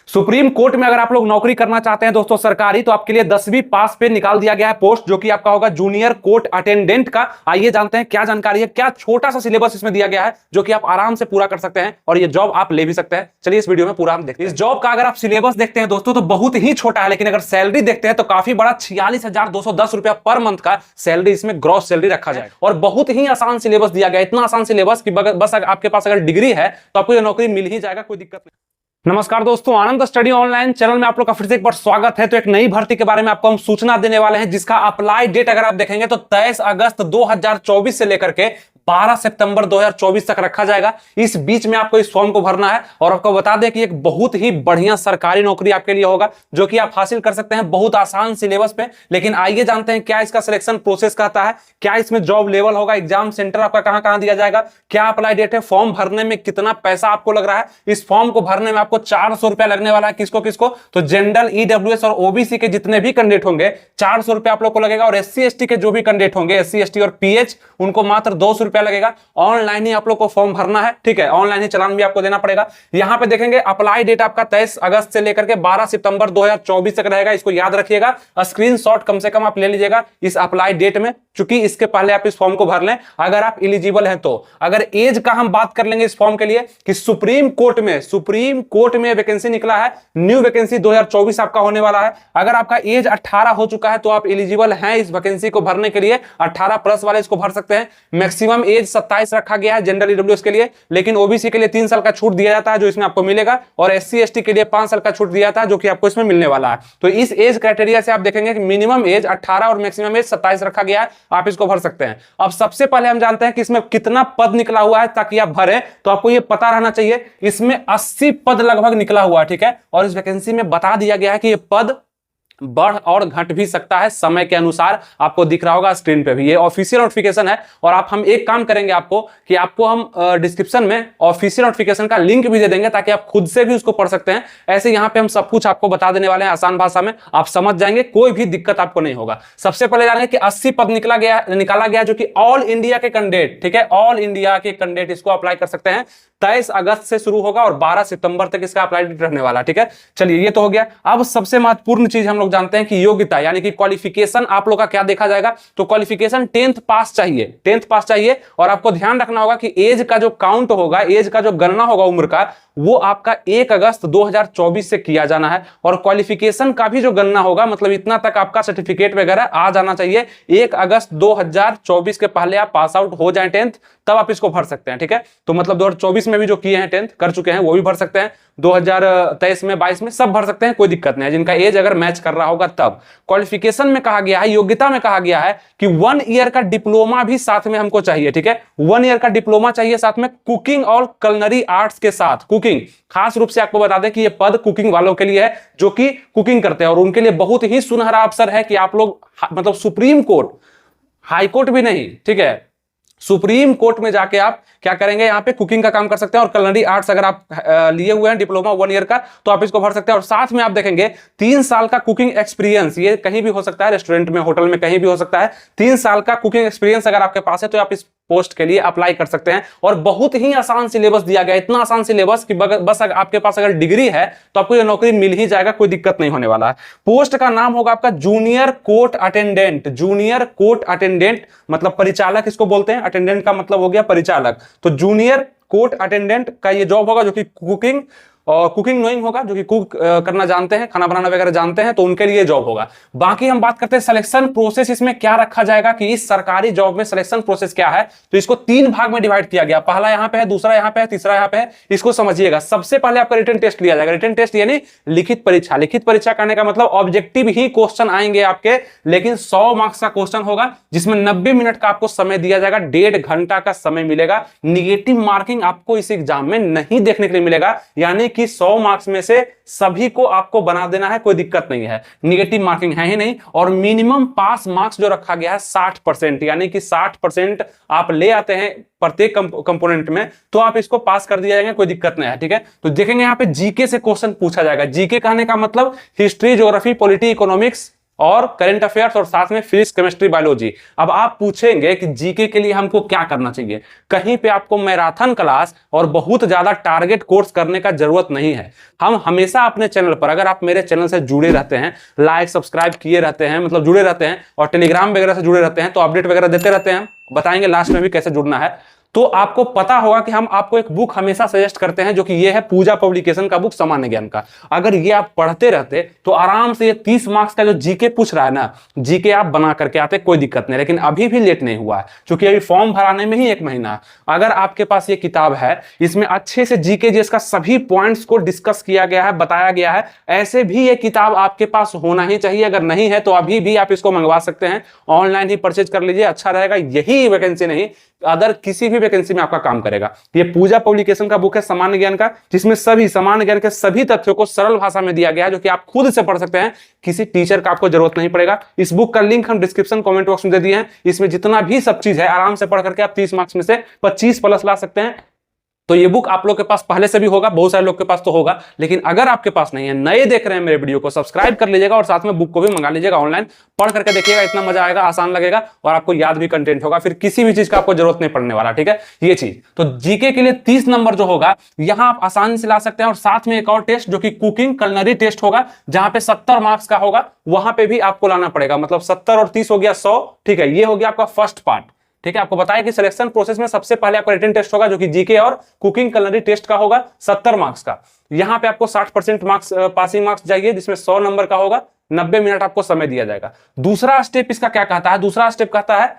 Supreme court में अगर आप लोग नौकरी करना चाहते हैं दोस्तों सरकारी, तो आपके लिए 10वीं पास पे निकाल दिया गया है पोस्ट, जो कि आपका होगा जूनियर कोर्ट अटेंडेंट का। आइए जानते हैं क्या जानकारी है, क्या छोटा सा सिलेबस इसमें दिया गया है जो कि आप आराम से पूरा कर सकते हैं और ये जॉब आप ले भी सकते हैं। चलिए इस वीडियो में पूरा हम देखते हैं। इस जॉब का अगर आप सिलेबस देखते हैं दोस्तों तो बहुत ही छोटा है, लेकिन अगर सैलरी देखते हैं तो काफी बड़ा 46,210 रुपया पर मंथ का सैलरी इसमें ग्रॉस सैलरी रखा जाए। और बहुत ही आसान सिलेबस दिया गया, इतना आसान सिलेबस कि बस आपके पास अगर डिग्री है तो आपको ये नौकरी मिल ही जाएगा, कोई दिक्कत नहीं। नमस्कार दोस्तों, आनंद स्टडी ऑनलाइन चैनल में आप लोग का फिर से एक बार स्वागत है। तो एक नई भर्ती के बारे में आपको हम सूचना देने वाले हैं, जिसका अप्लाई डेट अगर आप देखेंगे तो 23 अगस्त 2024 से लेकर के 12 सितंबर 2024 तक रखा जाएगा। इस बीच में आपको इस फॉर्म को भरना है और आपको बता दें कि एक बहुत ही बढ़िया सरकारी नौकरी आपके लिए होगा, जो कि आप हासिल कर सकते हैं बहुत आसान सिलेबस पे। लेकिन आइए जानते हैं क्या इसका सिलेक्शन प्रोसेस कहता है, क्या इसमें जॉब लेवल होगा, एग्जाम सेंटर आपका कहां कहां दिया जाएगा, क्या अप्लाई डेट है, फॉर्म भरने में कितना पैसा आपको लग रहा है। इस फॉर्म को भरने में आपको 400 रुपया लगने वाला है। किसको किसको? तो जनरल, ईडब्ल्यूएस और ओबीसी के जितने भी कैंडिडेट होंगे 400 रुपया आप लोग को लगेगा, और एससी एसटी के जो भी कैंडिडेट होंगे, एससी एसटी और पीएच, उनको मात्र 200 रुपया लगेगा। ऑनलाइन ही आप लोग को फॉर्म भरना है, ठीक है, ऑनलाइन ही चालान भी आपको देना पड़ेगा। यहां पे देखेंगे अप्लाई डेट आपका 23 अगस्त से लेकर के 12 सितंबर 2024 तक रहेगा। इसको याद रखिएगा, स्क्रीनशॉट कम से कम आप ले लीजिएगा इस अप्लाई डेट में, क्योंकि इसके पहले आप इस फॉर्म को भर लें अगर आप एलिजिबल हैं तो। अगर एज का हम बात कर लेंगे इस फॉर्म के लिए कि सुप्रीम कोर्ट में वैकेंसी निकला है, न्यू वैकेंसी 2024 आपका होने वाला है। अगर आपका एज 18 हो चुका है तो आप एलिजिबल हैं इस वैकेंसी को भरने के लिए। 18 प्लस वाले इसको भर सकते हैं। मैक्सिमम एज 27 रखा गया है जनरल ईडब्ल्यूएस के लिए, लेकिन ओबीसी के लिए 3 साल का छूट दिया जाता है जो इसमें आपको मिलेगा, और एससी एसटी के लिए 5 साल का छूट दिया था जो कि आपको इसमें मिलने वाला है। तो इस एज क्राइटेरिया से आप देखेंगे कि मिनिमम एज 18 और मैक्सिमम एज 27 रखा गया है, आप इसको भर सकते हैं। अब सबसे पहले हम जानते हैं कि इसमें कितना पद निकला हुआ है, ताकि आप भरें तो आपको यह पता रहना चाहिए। इसमें 80 पद लगभग निकला हुआ है, ठीक है, और इस वैकेंसी में बता दिया गया है कि यह पद बढ़ और घट भी सकता है समय के अनुसार। आपको दिख रहा होगा स्क्रीन पे भी, ये ऑफिशियल नोटिफिकेशन है। और हम एक काम करेंगे कि आपको हम डिस्क्रिप्शन में ऑफिशियल नोटिफिकेशन का लिंक भी दे देंगे, ताकि आप खुद से भी उसको पढ़ सकते हैं। ऐसे यहाँ पे हम सब कुछ आपको बता देने वाले हैं आसान भाषा में, आप समझ जाएंगे, कोई भी दिक्कत आपको नहीं होगा। सबसे पहले जानेंगे कि 80 पद निकाला गया जो कि ऑल इंडिया के कैंडिडेट, ठीक है, ऑल इंडिया के कैंडिडेट इसको अप्लाई कर सकते हैं। 23 अगस्त से शुरू होगा और 12 सितंबर तक इसका अप्लाई डेट रहने वाला, ठीक है। चलिए ये तो हो गया। अब सबसे महत्वपूर्ण चीज हम लोग जानते हैं कि योग्यता, यानी कि क्वालिफिकेशन आप लोग का क्या देखा जाएगा। तो क्वालिफिकेशन 10th पास चाहिए, 10th पास चाहिए। और आपको ध्यान रखना होगा कि एज का जो काउंट होगा, एज का जो गणना होगा उम्र का, वो आपका 1 अगस्त 2024 से किया जाना है। और क्वालिफिकेशन का भी जो गणना होगा, मतलब इतना तक आपका सर्टिफिकेट वगैरह आ जाना चाहिए। 1 अगस्त 2024 के पहले आप पास आउट हो जाए 10th, तब आप इसको भर सकते हैं, ठीक है। तो मतलब 2024 में भी जो किए हैं 10th कर चुके हैं वो भी भर सकते हैं, 2023 में 22 में सब भर सकते हैं, कोई दिक्कत नहीं है, जिनका एज अगर मैच कर रहा होगा तब। क्वालिफिकेशन में कहा गया है, योग्यता में कहा गया है कि 1 ईयर का डिप्लोमा भी साथ में हमको चाहिए, ठीक है। 1 ईयर का डिप्लोमा चाहिए साथ में, कुकिंग और कुलिनरी आर्ट्स के साथ। कुकिंग खास रूप से आपको बता दें कि यह पद कुकिंग वालों के लिए है, जो कि कुकिंग करते हैं, और उनके लिए बहुत ही सुनहरा अवसर है कि आप लोग मतलब सुप्रीम कोर्ट, हाई कोर्ट भी नहीं, ठीक है, सुप्रीम कोर्ट में जाके आप क्या करेंगे, यहाँ पे कुकिंग का काम कर सकते हैं। और कुलिनरी आर्ट्स अगर आप लिए हुए हैं डिप्लोमा 1 ईयर का, तो आप इसको भर सकते हैं। और साथ में आप देखेंगे 3 साल का कुकिंग एक्सपीरियंस, ये कहीं भी हो सकता है, रेस्टोरेंट में, होटल में, कहीं भी हो सकता है। 3 साल का कुकिंग एक्सपीरियंस अगर आपके पास है तो आप इस पोस्ट के लिए अप्लाई कर सकते हैं। और बहुत ही आसान सिलेबस दिया गया, इतना आसान सिलेबस कि बस आपके पास अगर डिग्री है तो आपको ये नौकरी मिल ही जाएगा, कोई दिक्कत नहीं होने वाला है। पोस्ट का नाम होगा आपका junior court attendant. Junior court attendant मतलब परिचालक इसको बोलते हैं, अटेंडेंट का मतलब हो गया परिचालक। तो जूनियर कोर्ट अटेंडेंट का ये जॉब होगा, जो कि कुकिंग नोइंग होगा, जो कि कुक करना जानते हैं, खाना बनाना वगैरह जानते हैं, तो उनके लिए जॉब होगा। बाकी हम बात करते हैं सिलेक्शन प्रोसेस, इसमें क्या रखा जाएगा कि इस सरकारी जॉब में सिलेक्शन प्रोसेस क्या है। तो इसको 3 भाग में डिवाइड किया गया, पहला यहां पे है, दूसरा यहां पे है, तीसरा यहां पे है। इसको समझिएगा। सबसे पहले आपका रिटन टेस्ट लिया जाएगा। रिटन टेस्ट यानी लिखित परीक्षा। लिखित परीक्षा करने का मतलब ऑब्जेक्टिव ही क्वेश्चन आएंगे आपके, लेकिन 100 मार्क्स का क्वेश्चन होगा, जिसमें 90 मिनट का आपको समय दिया जाएगा, 1.5 घंटा का समय मिलेगा। निगेटिव मार्किंग आपको इस एग्जाम में नहीं देखने के लिए मिलेगा, यानी कि 100 मार्क्स में से सभी को आपको बना देना है, कोई दिक्कत नहीं है, निगेटिव मार्किंग है ही नहीं। और मिनिमम पास मार्क्स जो रखा गया है 60%, यानी कि 60% आप ले आते हैं प्रत्येक कंपोनेंट में, तो आप इसको पास कर दिया जाएगा, कोई दिक्कत नहीं है, ठीक है। तो देखेंगे यहाँ पे जीके से क्वेश्चन पूछा जाएगा। जीके कहने का मतलब हिस्ट्री, ज्योग्राफी, पॉलिटी, इकोनॉमिक्स और करंट अफेयर्स और साथ में फिजिक्स केमिस्ट्री बायोलॉजी। अब आप पूछेंगे कि जीके के लिए हमको क्या करना चाहिए। कहीं पे आपको मैराथन क्लास और बहुत ज्यादा टारगेट कोर्स करने का जरूरत नहीं है। हम हमेशा अपने चैनल पर, अगर आप मेरे चैनल से जुड़े रहते हैं, लाइक सब्सक्राइब किए रहते हैं, मतलब जुड़े रहते हैं और टेलीग्राम वगैरह से जुड़े रहते हैं, तो अपडेट वगैरह देते रहते हैं, बताएंगे लास्ट में भी कैसे जुड़ना है। तो आपको पता होगा कि हम आपको एक बुक हमेशा सजेस्ट करते हैं, जो कि ये है पूजा पब्लिकेशन का बुक सामान्य ज्ञान का। अगर ये आप पढ़ते रहते तो आराम से ये 30 मार्क्स का जो जीके पूछ रहा है ना, जीके आप बना करके आते, कोई दिक्कत नहीं। लेकिन अभी भी लेट नहीं हुआ है, क्योंकि अभी फॉर्म भराने में ही 1 महीना है। अगर आपके पास ये किताब है, इसमें अच्छे से जीके जिसका सभी पॉइंट्स को डिस्कस किया गया है, बताया गया है, ऐसे भी ये किताब आपके पास होना ही चाहिए। अगर नहीं है तो अभी भी आप इसको मंगवा सकते हैं, ऑनलाइन ही परचेज कर लीजिए, अच्छा रहेगा। यही वैकेंसी नहीं, अदर किसी भी वैकेंसी में आपका काम करेगा। ये पूजा पब्लिकेशन का बुक है सामान्य ज्ञान का, जिसमें सभी सामान्य ज्ञान के सभी तथ्यों को सरल भाषा में दिया गया है, जो कि आप खुद से पढ़ सकते हैं, किसी टीचर का आपको जरूरत नहीं पड़ेगा। इस बुक का लिंक हम डिस्क्रिप्शन कमेंट बॉक्स में दे दिए हैं। इसमें जितना भी सब चीज है आराम से पढ़ करके आप 30 मार्क्स में से 25 प्लस ला सकते हैं। तो ये बुक आप लोग के पास पहले से भी होगा, बहुत सारे लोग के पास तो होगा, लेकिन अगर आपके पास नहीं है, नए देख रहे हैं मेरे वीडियो को, सब्सक्राइब कर लीजिएगा और साथ में बुक को भी मंगा लीजिएगा। ऑनलाइन पढ़ करके देखिएगा, इतना मजा आएगा, आसान लगेगा और आपको याद भी कंटेंट होगा, फिर किसी भी चीज का आपको जरूरत नहीं पड़ने वाला। ठीक है, ये चीज तो जीके के लिए 30 नंबर जो होगा यहां आप आसानी से ला सकते हैं। और साथ में एक और टेस्ट जो कि कुकिंग कलनरी टेस्ट होगा, जहां पे 70 मार्क्स का होगा, वहां पे भी आपको लाना पड़ेगा। मतलब 70 और 30 हो गया 100। ठीक है, ये हो गया आपका फर्स्ट पार्ट। ठीक है, आपको बताया कि सिलेक्शन प्रोसेस में सबसे पहले आपका रिटन टेस्ट होगा, जो कि जीके और कुकिंग कलनरी टेस्ट का होगा 70 मार्क्स का। यहां पे आपको 60% मार्क्स पासिंग मार्क्स चाहिए, जिसमें 100 नंबर का होगा, 90 मिनट आपको समय दिया जाएगा। दूसरा स्टेप इसका क्या कहता है? दूसरा स्टेप कहता है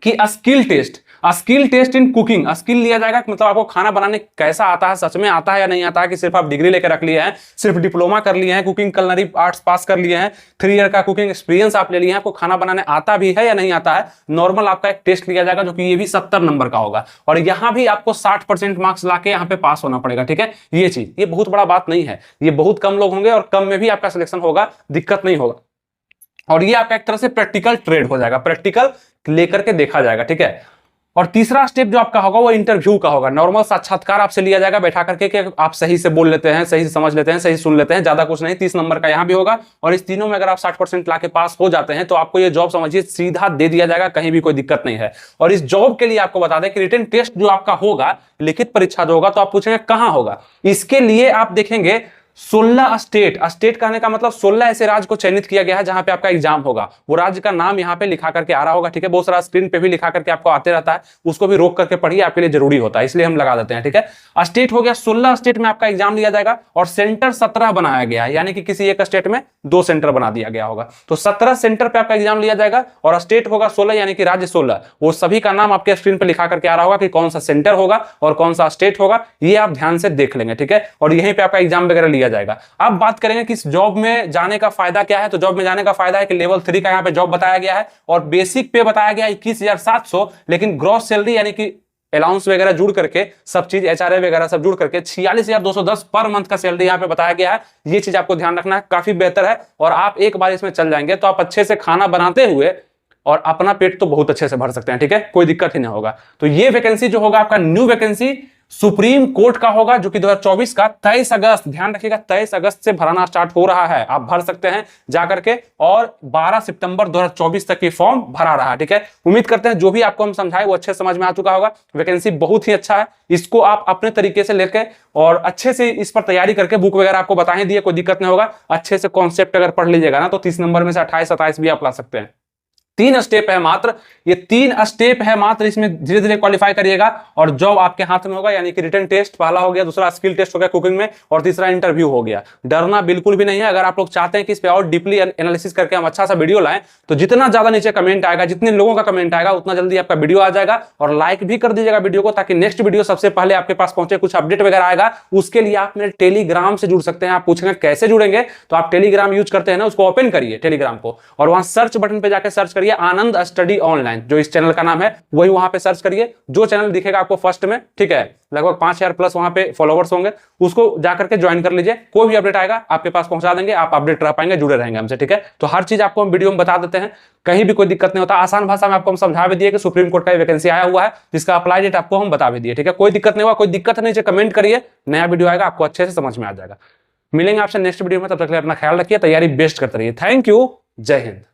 कि skill test, skill test in cooking. Skill लिया जाएगा, मतलब आपको खाना बनाने कैसा आता है, सच में आता है या नहीं आता है, कि सिर्फ आप डिग्री लेकर रख लिए हैं, सिर्फ डिप्लोमा कर लिए हैं, कुकिंग कलनरी आर्ट्स पास कर लिए हैं, 3 ईयर का कुकिंग एक्सपीरियंस आप ले लिए हैं, आपको खाना बनाने आता भी है या नहीं आता है। नॉर्मल आपका एक टेस्ट लिया जाएगा, जो कि ये भी 70 नंबर का होगा, और यहां भी आपको 60% मार्क्स लाके यहां पे पास होना पड़ेगा। ठीक है, ये चीज, ये बहुत बड़ा बात नहीं है, ये बहुत कम लोग होंगे और कम में भी आपका सिलेक्शन होगा, दिक्कत नहीं होगा। और ये आपका एक तरह से प्रैक्टिकल ट्रेड हो जाएगा, प्रैक्टिकल लेकर के देखा जाएगा। ठीक है, और तीसरा स्टेप जो आपका होगा वो इंटरव्यू का होगा। नॉर्मल साक्षात्कार आपसे लिया जाएगा बैठा करके, कि आप सही से बोल लेते हैं, सही से समझ लेते हैं, सही सुन लेते हैं, ज्यादा कुछ नहीं। 30 नंबर का यहां भी होगा, और इस तीनों में अगर आप 60% लाके पास हो जाते हैं तो आपको ये जॉब समझिए सीधा दे दिया जाएगा, कहीं भी कोई दिक्कत नहीं है। और इस जॉब के लिए आपको बता दें कि रिटन टेस्ट जो आपका होगा, लिखित परीक्षा जो होगा, तो आप पूछेंगे कहां होगा। इसके लिए आप देखेंगे 16 स्टेट, स्टेट कहने का मतलब 16 ऐसे राज्य को चयनित किया गया है जहां पे आपका एग्जाम होगा। वो राज्य का नाम यहां पे लिखा करके आ रहा होगा। ठीक है, बहुत सारा स्क्रीन पे भी लिखा करके आपको आते रहता है, उसको भी रोक करके पढ़िए, आपके लिए जरूरी होता है, इसलिए हम लगा देते हैं। ठीक है, स्टेट हो गया, 16 स्टेट में आपका एग्जाम लिया जाएगा, और सेंटर 17 बनाया गया है, यानी कि किसी एक स्टेट में 2 सेंटर बना दिया गया होगा। तो 17 सेंटर पे आपका एग्जाम लिया जाएगा, और स्टेट होगा 16, यानी कि राज्य 16। वो सभी का नाम आपके स्क्रीन पे लिखा करके आ रहा होगा कि कौन सा सेंटर होगा और कौन सा स्टेट होगा, ये आप ध्यान से देख लेंगे। ठीक है, और यहीं पे आपका एग्जाम वगैरह लिया जाएगा। अब बात करेंगे कि इस जॉब में जाने का फायदा क्या है। तो जॉब में जाने का फायदा है कि लेवल 3 का यहाँ पे जॉब बताया गया है, और बेसिक पे बताया गया 21,700, लेकिन ग्रॉस सैलरी यानी कि अलाउंस वगैरह जुड़ करके सब चीज, एचआरए वगैरह सब जुड़ करके 46,210 पर मंथ का सैलरी यहाँ पे बताया गया है। ये चीज आपको ध्यान रखना है, काफी बेहतर है। और आप एक बार इसमें चल जाएंगे तो आप अच्छे से खाना बनाते हुए और अपना पेट तो बहुत अच्छे से भर सकते हैं। ठीक है, कोई दिक्कत ही नहीं होगा। तो ये वैकेंसी जो होगा आपका न्यू वैकेंसी सुप्रीम कोर्ट का होगा, जो कि 2024 का 23 अगस्त, ध्यान रखिएगा 23 अगस्त से भराना स्टार्ट हो रहा है। आप भर सकते हैं जाकर के, और 12 सितंबर 2024 तक ये फॉर्म भरा रहा है। ठीक है, उम्मीद करते हैं जो भी आपको हम समझाए वो अच्छे समझ में आ चुका होगा। वैकेंसी बहुत ही अच्छा है, इसको आप अपने तरीके से लेके और अच्छे से इस पर तैयारी करके, बुक वगैरह आपको बता ही दिए, कोई दिक्कत नहीं होगा। अच्छे से कॉन्सेप्ट अगर पढ़ लीजिएगा ना, तो 30 नंबर में से 28-27 भी आप ला सकते हैं। 3 स्टेप है मात्र, ये 3 स्टेप है मात्र, इसमें धीरे धीरे क्वालिफाई करिएगा और जॉब आपके हाथ में होगा। यानी कि रिटन टेस्ट पहला हो गया, दूसरा स्किल टेस्ट हो गया कुकिंग में, और तीसरा इंटरव्यू हो गया। डरना बिल्कुल भी नहीं है। अगर आप लोग चाहते हैं कि इस पे और डीपली एनालिसिस करके हम अच्छा सा वीडियो लाएं, तो जितना ज्यादा नीचे कमेंट आएगा, जितने लोगों का कमेंट आएगा, उतना जल्दी आपका वीडियो आ जाएगा। और लाइक भी कर दीजिएगा वीडियो को, ताकि नेक्स्ट वीडियो सबसे पहले आपके पास पहुंचे। कुछ अपडेट वगैरह आएगा, उसके लिए आप मेरे टेलीग्राम से जुड़ सकते हैं। आप पूछेंगे कैसे जुड़ेंगे, तो आप टेलीग्राम यूज करते हैं ना, उसको ओपन करिए टेलीग्राम को, और वहां सर्च बटन पे जाकर सर्च करिए आनंद स्टडी ऑनलाइन, जो इस चैनल का नाम है, वही वहां पे सर्च करिए। जो चैनल दिखेगा आपको फर्स्ट में, ठीक है, लगभग 5,000 प्लस वहां पे फॉलोवर्स होंगे, उसको जाकर के ज्वाइन कर लीजिए। कोई भी अपडेट आएगा आपके पास पहुंचा देंगे, आप अपडेट रह पाएंगे, जुड़े रहेंगे हमसे। ठीक है, तो हर चीज आपको हम वीडियो में बता देते हैं, कहीं भी कोई दिक्कत नहीं होता। आसान भाषा में आपको हम समझा भी दिए कि सुप्रीम कोर्ट का वैकेंसी आया हुआ है, जिसका अप्लाई डेट आपको हम बता भी दिए। ठीक है, कोई दिक्कत नहीं हुआ, कोई दिक्कत नहीं, कमेंट करिए, नया वीडियो आएगा, आपको अच्छे से समझ में आ जाएगा। मिलेंगे आपसे नेक्स्ट वीडियो में, तब तक अपना ख्याल रखिए, तैयारी बेस्ट करते रहिए। Thank you. जय हिंद।